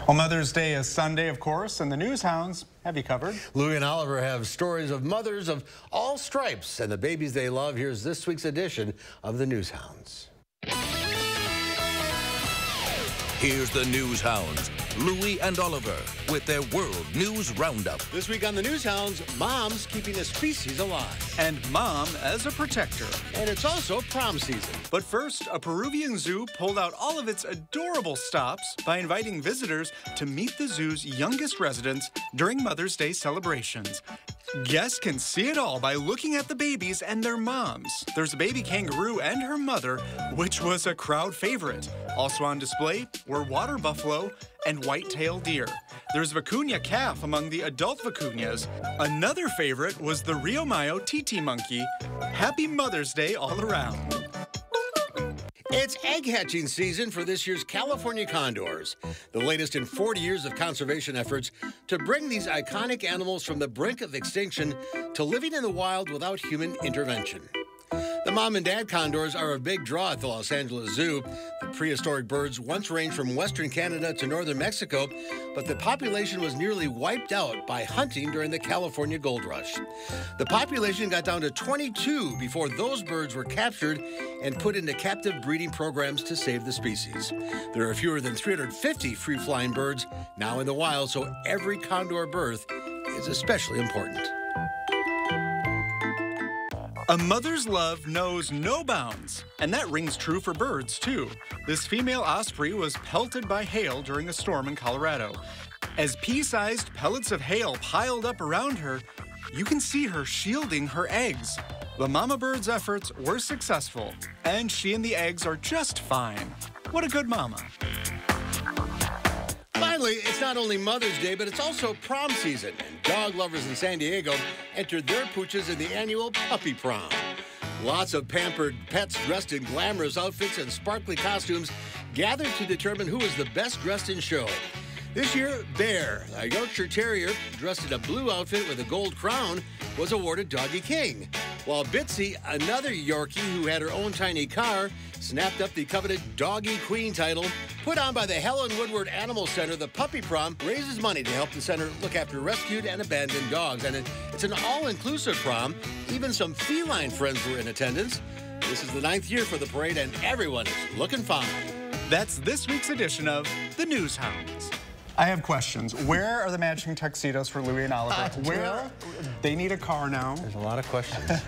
Well, Mother's Day is Sunday, of course, and the Newshounds have you covered. Lui and Oliver have stories of mothers of all stripes and the babies they love. Here's this week's edition of the Newshounds. Here's the Newshounds, Lui and Oliver, with their World News Roundup. This week on the Newshounds, moms keeping a species alive. And mom as a protector. And it's also prom season. But first, a Peruvian zoo pulled out all of its adorable stops by inviting visitors to meet the zoo's youngest residents during Mother's Day celebrations. Guests can see it all by looking at the babies and their moms. There's a baby kangaroo and her mother, which was a crowd favorite. Also on display were water buffalo and white-tailed deer. There's vicuña calf among the adult vicuñas. Another favorite was the Rio Mayo titi monkey. Happy Mother's Day all around. It's egg hatching season for this year's California condors, the latest in 40 years of conservation efforts to bring these iconic animals from the brink of extinction to living in the wild without human intervention. The mom and dad condors are a big draw at the Los Angeles Zoo. The prehistoric birds once ranged from western Canada to northern Mexico, but the population was nearly wiped out by hunting during the California gold rush. The population got down to 22 before those birds were captured and put into captive breeding programs to save the species. There are fewer than 350 free-flying birds now in the wild, so every condor birth is especially important. A mother's love knows no bounds, and that rings true for birds, too. This female osprey was pelted by hail during a storm in Colorado. As pea-sized pellets of hail piled up around her, you can see her shielding her eggs. The mama bird's efforts were successful, and she and the eggs are just fine. What a good mama. Finally, it's not only Mother's Day, but it's also prom season, and dog lovers in San Diego entered their pooches in the annual puppy prom. Lots of pampered pets dressed in glamorous outfits and sparkly costumes gathered to determine who was the best dressed in show. This year, Bear, a Yorkshire Terrier dressed in a blue outfit with a gold crown, was awarded Doggy King, while Bitsy, another Yorkie who had her own tiny car, snapped up the coveted Doggy Queen title. Put on by the Helen Woodward Animal Center, the Puppy Prom raises money to help the center look after rescued and abandoned dogs. And it's an all-inclusive prom. Even some feline friends were in attendance. This is the 9th year for the parade, and everyone is looking fine. That's this week's edition of the Newshounds. I have questions. Where are the matching tuxedos for Lui and Oliver? Where? They need a car now. There's a lot of questions.